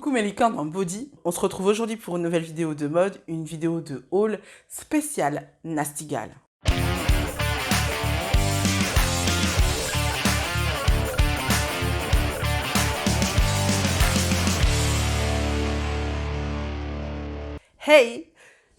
Coucou mes licornes en body, on se retrouve aujourd'hui pour une nouvelle vidéo de mode, une vidéo de haul spéciale Nasty Gal. Hey,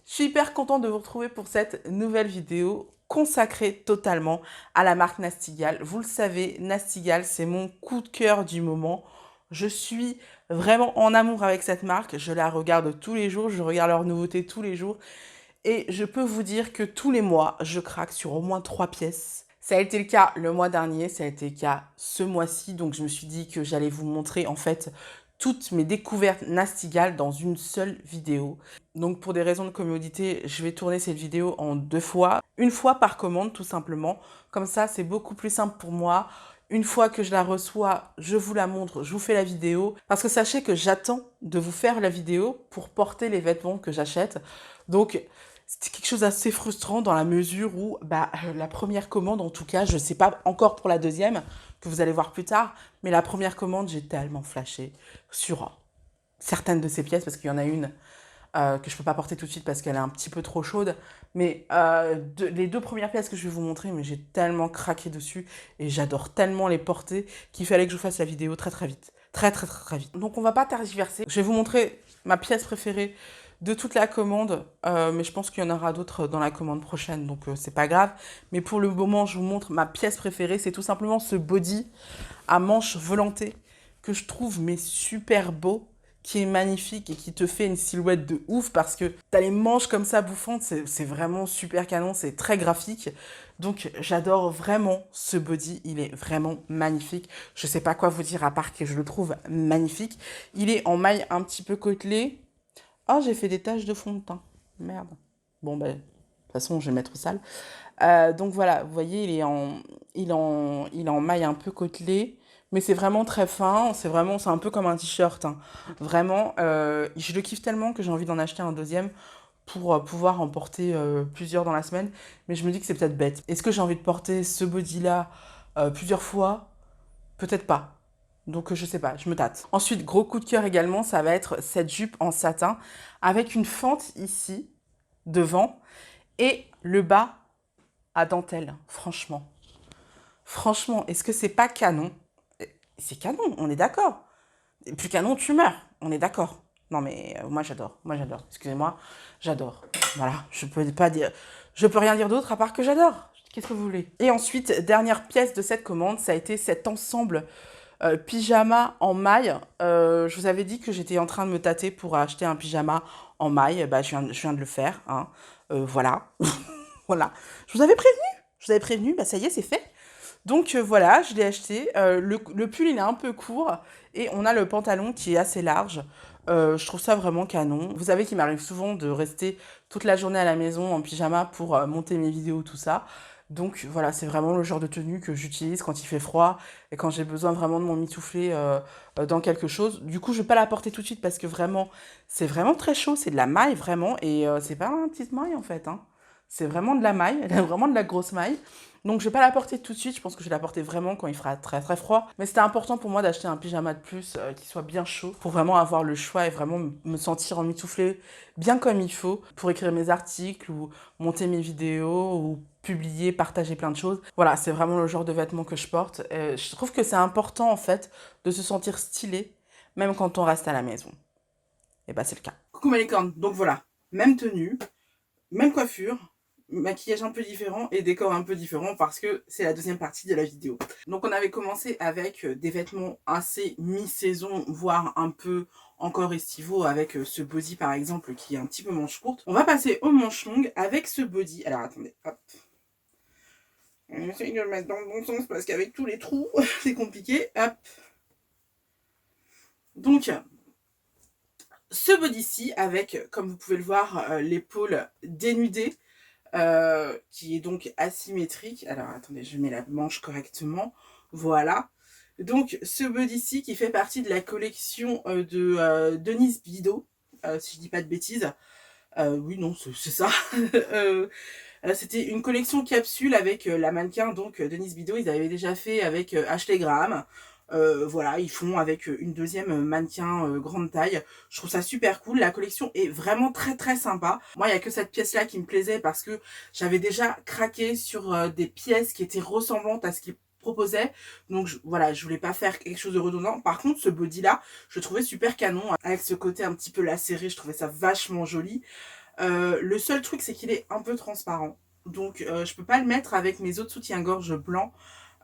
je suis hyper contente de vous retrouver pour cette nouvelle vidéo consacrée totalement à la marque Nasty Gal. Vous le savez, Nasty Gal, c'est mon coup de cœur du moment. Je suis vraiment en amour avec cette marque. Je la regarde tous les jours, je regarde leurs nouveautés tous les jours. Et je peux vous dire que tous les mois, je craque sur au moins 3 pièces. Ça a été le cas le mois dernier, ça a été le cas ce mois-ci. Donc je me suis dit que j'allais vous montrer en fait toutes mes découvertes Nasty Gal dans une seule vidéo. Donc pour des raisons de commodité, je vais tourner cette vidéo en 2 fois. Une fois par commande tout simplement. Comme ça, c'est beaucoup plus simple pour moi. Une fois que je la reçois, je vous la montre, je vous fais la vidéo. Parce que sachez que j'attends de vous faire la vidéo pour porter les vêtements que j'achète. Donc, c'était quelque chose d'assez frustrant dans la mesure où la première commande, en tout cas, je ne sais pas encore pour la deuxième, que vous allez voir plus tard, mais la première commande, j'ai tellement flashé sur certaines de ces pièces, parce qu'il y en a une que je ne peux pas porter tout de suite parce qu'elle est un petit peu trop chaude. Mais les 2 premières pièces que je vais vous montrer, mais j'ai tellement craqué dessus et j'adore tellement les porter qu'il fallait que je fasse la vidéo très très vite. Très vite. Donc on va pas tergiverser. Je vais vous montrer ma pièce préférée de toute la commande, mais je pense qu'il y en aura d'autres dans la commande prochaine, donc c'est pas grave. Mais pour le moment, je vous montre ma pièce préférée. C'est tout simplement ce body à manches volantées que je trouve mais super beau, qui est magnifique et qui te fait une silhouette de ouf parce que t'as les manches comme ça bouffantes, c'est vraiment super canon, c'est très graphique. Donc j'adore vraiment ce body, il est vraiment magnifique. Je sais pas quoi vous dire à part que je le trouve magnifique. Il est en maille un petit peu côtelée. Oh, j'ai fait des taches de fond de teint. Merde. Bon, de toute façon, je vais mettre sale. Donc voilà, vous voyez, il est en maille un peu côtelée. Mais c'est vraiment très fin, c'est un peu comme un t-shirt. Hein. Vraiment, je le kiffe tellement que j'ai envie d'en acheter un deuxième pour pouvoir en porter plusieurs dans la semaine. Mais je me dis que c'est peut-être bête. Est-ce que j'ai envie de porter ce body-là plusieurs fois? Peut-être pas. Donc je sais pas, je me tâte. Ensuite, gros coup de cœur également, ça va être cette jupe en satin avec une fente ici, devant, et le bas à dentelle, franchement. Franchement, est-ce que c'est pas canon? C'est canon, on est d'accord. Et plus canon, tu meurs, on est d'accord. Non mais moi j'adore. Excusez-moi, j'adore. Voilà, je peux rien dire d'autre à part que j'adore. Qu'est-ce que vous voulez? Et ensuite, dernière pièce de cette commande, ça a été cet ensemble pyjama en maille. Je vous avais dit que j'étais en train de me tâter pour acheter un pyjama en maille. Bah, je viens de le faire. Hein. Voilà. Voilà. Je vous avais prévenu, bah ça y est, c'est fait. Donc voilà, je l'ai acheté. Le pull, il est un peu court et on a le pantalon qui est assez large. Je trouve ça vraiment canon. Vous savez qu'il m'arrive souvent de rester toute la journée à la maison en pyjama pour monter mes vidéos, tout ça. Donc voilà, c'est vraiment le genre de tenue que j'utilise quand il fait froid et quand j'ai besoin vraiment de m'emmitoufler dans quelque chose. Du coup, je vais pas la porter tout de suite parce que vraiment, c'est vraiment très chaud. C'est de la maille vraiment et c'est pas une petite maille en fait. Hein. C'est vraiment de la maille, vraiment de la grosse maille. Donc je vais pas la porter tout de suite, je pense que je vais la porter vraiment quand il fera très très froid. Mais c'était important pour moi d'acheter un pyjama de plus qui soit bien chaud pour vraiment avoir le choix et vraiment me sentir emmitouflée bien comme il faut pour écrire mes articles ou monter mes vidéos ou publier, partager plein de choses. Voilà, c'est vraiment le genre de vêtements que je porte. Je trouve que c'est important en fait de se sentir stylé même quand on reste à la maison. Et bah c'est le cas. Coucou ma licorne, donc voilà, même tenue, même coiffure, maquillage un peu différent et décor un peu différent parce que c'est la deuxième partie de la vidéo. Donc on avait commencé avec des vêtements assez mi-saison, voire un peu encore estivaux avec ce body par exemple qui est un petit peu manche courte. On va passer aux manches longues avec ce body. Alors attendez, hop. J'essaye de le mettre dans le bon sens parce qu'avec tous les trous, c'est compliqué. Hop. Donc, ce body-ci avec, comme vous pouvez le voir, l'épaule dénudée. Qui est donc asymétrique. Alors attendez, je mets la manche correctement. Voilà. Donc ce body-ci qui fait partie de la collection de Denise Bidot, si je dis pas de bêtises. Oui, non, c'est ça. C'était une collection capsule avec la mannequin, donc Denise Bidot. Ils avaient déjà fait avec Ashley Graham. Voilà, ils font avec une deuxième mannequin grande taille. Je trouve ça super cool. La collection est vraiment très très sympa. Moi, il n'y a que cette pièce-là qui me plaisait parce que j'avais déjà craqué sur des pièces qui étaient ressemblantes à ce qu'ils proposaient. Donc voilà, je voulais pas faire quelque chose de redondant. Par contre, ce body-là, je le trouvais super canon. Avec ce côté un petit peu lacéré, je trouvais ça vachement joli. Le seul truc, c'est qu'il est un peu transparent. Donc je peux pas le mettre avec mes autres soutiens-gorge blancs.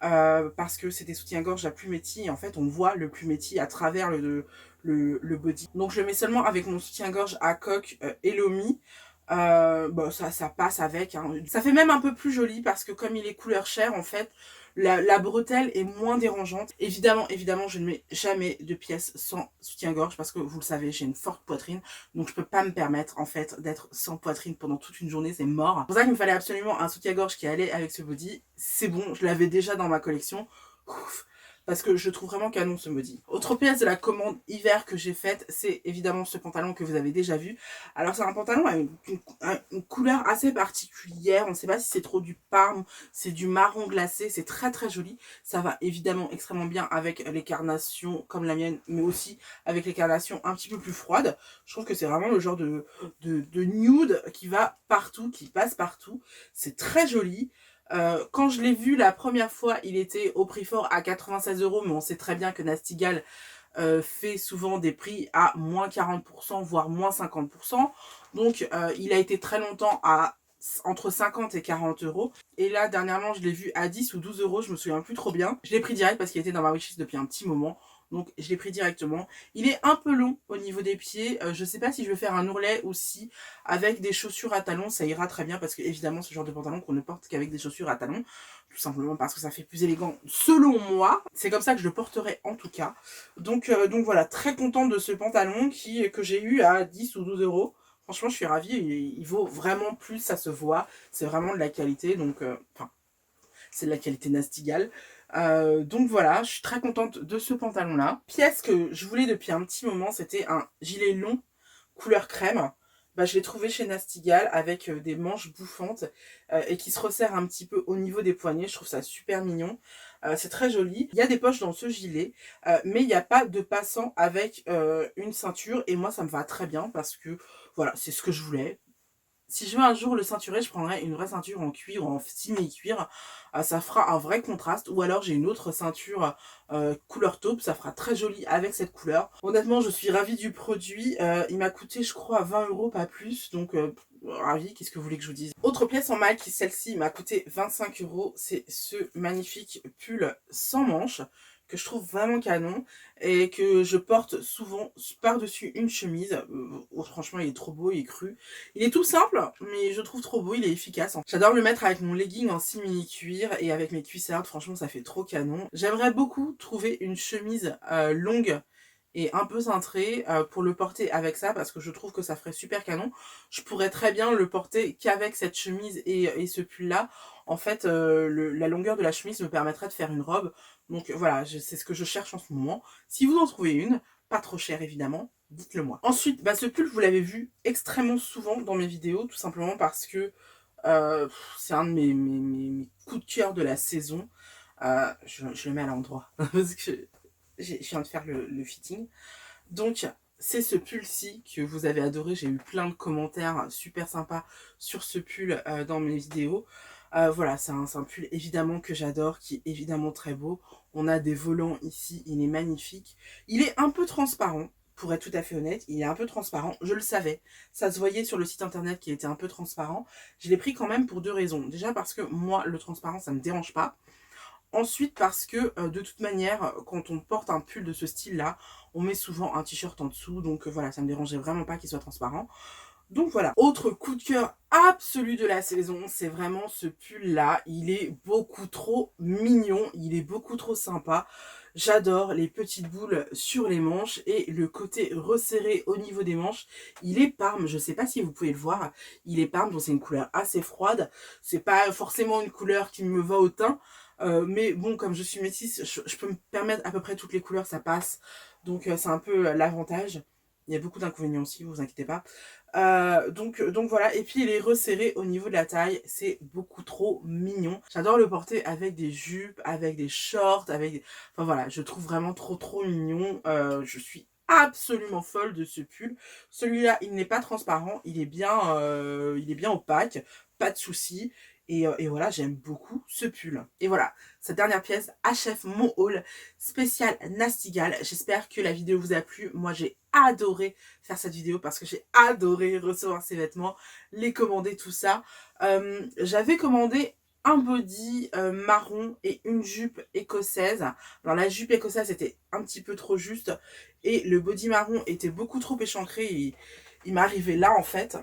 Parce que c'est des soutiens-gorge à plumetis et en fait on voit le plumetis à travers le body. Donc je le mets seulement avec mon soutien-gorge à coque Elomi. Bon, ça passe avec, hein. Ça fait même un peu plus joli parce que comme il est couleur chair, en fait, la bretelle est moins dérangeante. Évidemment, je ne mets jamais de pièces sans soutien-gorge parce que vous le savez, j'ai une forte poitrine. Donc je peux pas me permettre, en fait, d'être sans poitrine pendant toute une journée, c'est mort. C'est pour ça qu'il me fallait absolument un soutien-gorge qui allait avec ce body. C'est bon, je l'avais déjà dans ma collection. Ouf. Parce que je trouve vraiment canon ce body. Autre pièce de la commande hiver que j'ai faite, c'est évidemment ce pantalon que vous avez déjà vu. Alors c'est un pantalon avec une couleur assez particulière, on ne sait pas si c'est trop du parme, c'est du marron glacé, c'est très très joli. Ça va évidemment extrêmement bien avec les carnations comme la mienne, mais aussi avec les carnations un petit peu plus froides. Je trouve que c'est vraiment le genre de nude qui va partout, qui passe partout. C'est très joli. Quand je l'ai vu la première fois, il était au prix fort à 96 €, mais on sait très bien que Nasty Gal fait souvent des prix à moins 40%, voire moins 50%. Donc il a été très longtemps à entre 50 et 40 €. Et là, dernièrement, je l'ai vu à 10 ou 12 €, je me souviens plus trop bien. Je l'ai pris direct parce qu'il était dans ma wishlist depuis un petit moment. Donc je l'ai pris directement. Il est un peu long au niveau des pieds. Je sais pas si je vais faire un ourlet ou si avec des chaussures à talons ça ira très bien. Parce que évidemment ce genre de pantalon qu'on ne porte qu'avec des chaussures à talons. Tout simplement parce que ça fait plus élégant selon moi. C'est comme ça que je le porterai en tout cas. Donc voilà, très contente de ce pantalon que j'ai eu à 10 ou 12 €. Franchement je suis ravie. Il vaut vraiment plus, ça se voit. C'est vraiment de la qualité. Donc enfin, c'est de la qualité Nasty Gal. Donc voilà, je suis très contente de ce pantalon là. Pièce que je voulais depuis un petit moment, c'était un gilet long couleur crème. Bah, je l'ai trouvé chez Nasty Gal avec des manches bouffantes et qui se resserre un petit peu au niveau des poignets. Je trouve ça super mignon. C'est très joli. Il y a des poches dans ce gilet, mais il n'y a pas de passant avec une ceinture. Et moi, ça me va très bien parce que voilà, c'est ce que je voulais. Si je veux un jour le ceinturer, je prendrai une vraie ceinture en cuir ou en simili-cuir. Ça fera un vrai contraste. Ou alors j'ai une autre ceinture couleur taupe. Ça fera très joli avec cette couleur. Honnêtement, je suis ravie du produit. Il m'a coûté, je crois, 20 €, pas plus. Donc, ravie. Qu'est-ce que vous voulez que je vous dise? Autre pièce en maille qui, celle-ci, m'a coûté 25 €. C'est ce magnifique pull sans manches que je trouve vraiment canon et que je porte souvent par-dessus une chemise. Franchement, il est trop beau, il est cru. Il est tout simple, mais je trouve trop beau, il est efficace. J'adore le mettre avec mon legging en simili cuir et avec mes cuissardes, franchement ça fait trop canon. J'aimerais beaucoup trouver une chemise longue et un peu cintrée pour le porter avec ça parce que je trouve que ça ferait super canon. Je pourrais très bien le porter qu'avec cette chemise et ce pull là. En fait, la longueur de la chemise me permettrait de faire une robe. Donc voilà, c'est ce que je cherche en ce moment. Si vous en trouvez une, pas trop chère évidemment, dites-le moi. Ensuite, bah, ce pull, vous l'avez vu extrêmement souvent dans mes vidéos, tout simplement parce que c'est un de mes coups de cœur de la saison. Je le mets à l'endroit, parce que je viens de faire le fitting. Donc, c'est ce pull-ci que vous avez adoré. J'ai eu plein de commentaires super sympas sur ce pull dans mes vidéos. Voilà, c'est un pull évidemment que j'adore, qui est évidemment très beau. On a des volants ici, il est magnifique. Il est un peu transparent, pour être tout à fait honnête. Il est un peu transparent, je le savais. Ça se voyait sur le site internet qu'il était un peu transparent. Je l'ai pris quand même pour deux raisons. Déjà parce que moi, le transparent, ça me dérange pas. Ensuite parce que de toute manière, quand on porte un pull de ce style-là, on met souvent un t-shirt en dessous. Donc voilà, ça me dérangeait vraiment pas qu'il soit transparent. Donc voilà, autre coup de cœur absolu de la saison, c'est vraiment ce pull-là. Il est beaucoup trop mignon, il est beaucoup trop sympa. J'adore les petites boules sur les manches et le côté resserré au niveau des manches. Il est parme, je sais pas si vous pouvez le voir, il est parme, donc c'est une couleur assez froide. C'est pas forcément une couleur qui me va au teint, mais bon, comme je suis métisse, je peux me permettre à peu près toutes les couleurs, ça passe. Donc c'est un peu l'avantage. Il y a beaucoup d'inconvénients aussi, vous inquiétez pas. Donc voilà, et puis il est resserré au niveau de la taille, c'est beaucoup trop mignon. J'adore le porter avec des jupes, avec des shorts, enfin voilà, je trouve vraiment trop mignon. Je suis absolument folle de ce pull. Celui-là, il n'est pas transparent, il est bien opaque, pas de souci. Et voilà, j'aime beaucoup ce pull. Et voilà, cette dernière pièce achève mon haul spécial Nastigal. J'espère que la vidéo vous a plu. Moi, j'ai adoré faire cette vidéo parce que j'ai adoré recevoir ces vêtements, les commander, tout ça. J'avais commandé un body marron et une jupe écossaise. Alors la jupe écossaise était un petit peu trop juste et le body marron était beaucoup trop échancré. Il m'arrivait là en fait.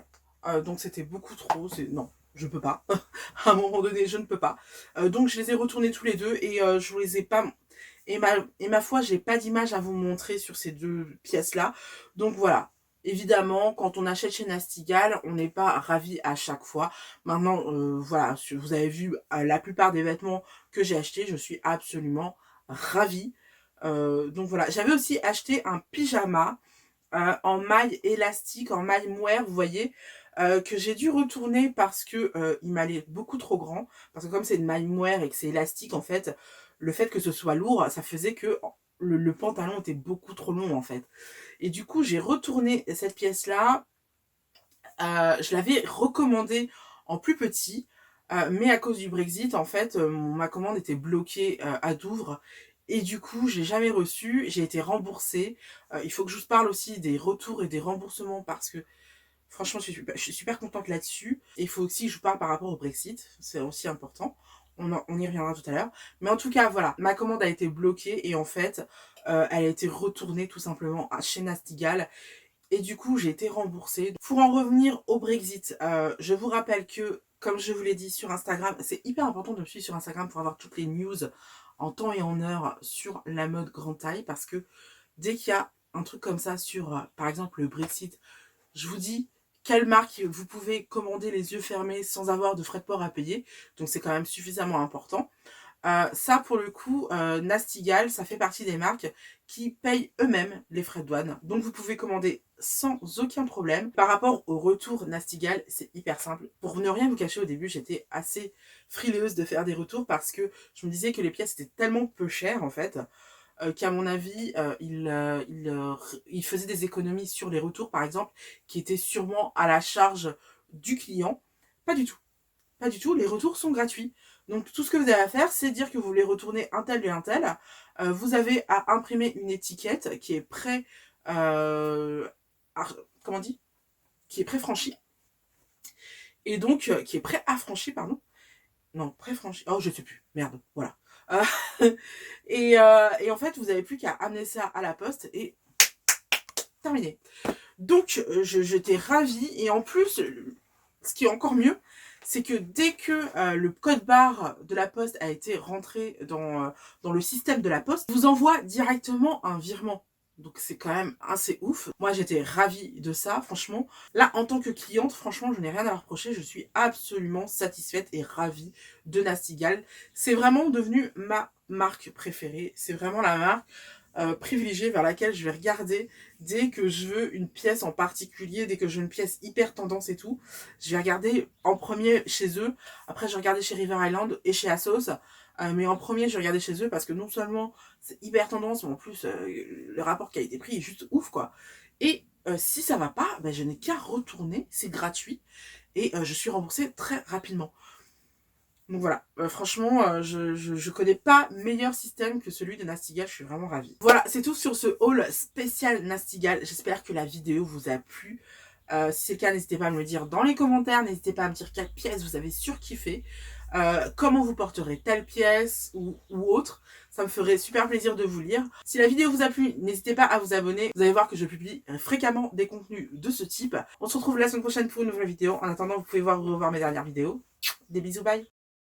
Donc c'était beaucoup trop. Non, je peux pas. À un moment donné, je ne peux pas. Donc je les ai retournés tous les deux et je vous les ai pas... Et ma foi, j'ai pas d'image à vous montrer sur ces deux pièces-là. Donc voilà. Évidemment, quand on achète chez Nastigal, on n'est pas ravi à chaque fois. Maintenant, voilà, vous avez vu la plupart des vêtements que j'ai achetés, je suis absolument ravie. Donc voilà, j'avais aussi acheté un pyjama en maille élastique, en maille mohair, vous voyez, que j'ai dû retourner parce que il m'allait beaucoup trop grand. Parce que comme c'est une maille mohair et que c'est élastique, en fait, le fait que ce soit lourd, ça faisait que le pantalon était beaucoup trop long, en fait. Et du coup, j'ai retourné cette pièce-là. Je l'avais recommandée en plus petit, mais à cause du Brexit, en fait, ma commande était bloquée à Douvres. Et du coup, je l'ai jamais reçu, j'ai été remboursée. Il faut que je vous parle aussi des retours et des remboursements parce que franchement, je suis super contente là-dessus. Et il faut aussi que je vous parle par rapport au Brexit, c'est aussi important. On y reviendra tout à l'heure. Mais en tout cas, voilà, ma commande a été bloquée et en fait, elle a été retournée tout simplement chez Nastigal. Et du coup, j'ai été remboursée. Pour en revenir au Brexit, je vous rappelle que, comme je vous l'ai dit sur Instagram, c'est hyper important de me suivre sur Instagram pour avoir toutes les news en temps et en heure sur la mode grande taille. Parce que dès qu'il y a un truc comme ça sur, par exemple, le Brexit, je vous dis quelle marque vous pouvez commander les yeux fermés sans avoir de frais de port à payer. Donc c'est quand même suffisamment important. Ça, pour le coup, Nastigal, ça fait partie des marques qui payent eux-mêmes les frais de douane. Donc, vous pouvez commander sans aucun problème. Par rapport au retour Nastigal, c'est hyper simple. Pour ne rien vous cacher, au début, j'étais assez frileuse de faire des retours parce que je me disais que les pièces étaient tellement peu chères, en fait, qu'à mon avis, il faisait des économies sur les retours, par exemple, qui étaient sûrement à la charge du client. Pas du tout. Pas du tout, les retours sont gratuits. Donc tout ce que vous avez à faire, c'est dire que vous voulez retourner un tel et un tel. Vous avez à imprimer une étiquette qui est comment on dit, qui est pré-franchie. Et donc, qui est pré-affranchie, pardon. Non, pré-franchie. Oh, je sais plus. Merde, voilà. Et en fait, vous n'avez plus qu'à amener ça à la poste et terminé. Donc, j'étais ravie. Et en plus, ce qui est encore mieux, c'est que dès que le code barre de la poste a été rentré dans le système de la poste, vous envoie directement un virement. Donc c'est quand même assez ouf. Moi j'étais ravie de ça, franchement. Là, en tant que cliente, franchement, je n'ai rien à reprocher. Je suis absolument satisfaite et ravie de Nastigal. C'est vraiment devenu ma marque préférée. C'est vraiment la marque privilégiée vers laquelle je vais regarder dès que je veux une pièce en particulier, dès que je veux une pièce hyper tendance et tout. Je vais regarder en premier chez eux. Après, je vais regarder chez River Island et chez Asos. Mais en premier, je vais regarder chez eux parce que non seulement c'est hyper tendance, mais en plus, le rapport qualité-prix est juste ouf, quoi. Et si ça va pas, ben, je n'ai qu'à retourner. C'est gratuit. Et je suis remboursée très rapidement. Donc voilà, franchement, je connais pas meilleur système que celui de Nastigal, je suis vraiment ravie. Voilà, c'est tout sur ce haul spécial Nastigal. J'espère que la vidéo vous a plu. Si c'est le cas, n'hésitez pas à me le dire dans les commentaires. N'hésitez pas à me dire quelle pièce vous avez surkiffé. Comment vous porterez telle pièce ou autre. Ça me ferait super plaisir de vous lire. Si la vidéo vous a plu, n'hésitez pas à vous abonner. Vous allez voir que je publie fréquemment des contenus de ce type. On se retrouve la semaine prochaine pour une nouvelle vidéo. En attendant, vous pouvez revoir mes dernières vidéos. Des bisous, bye!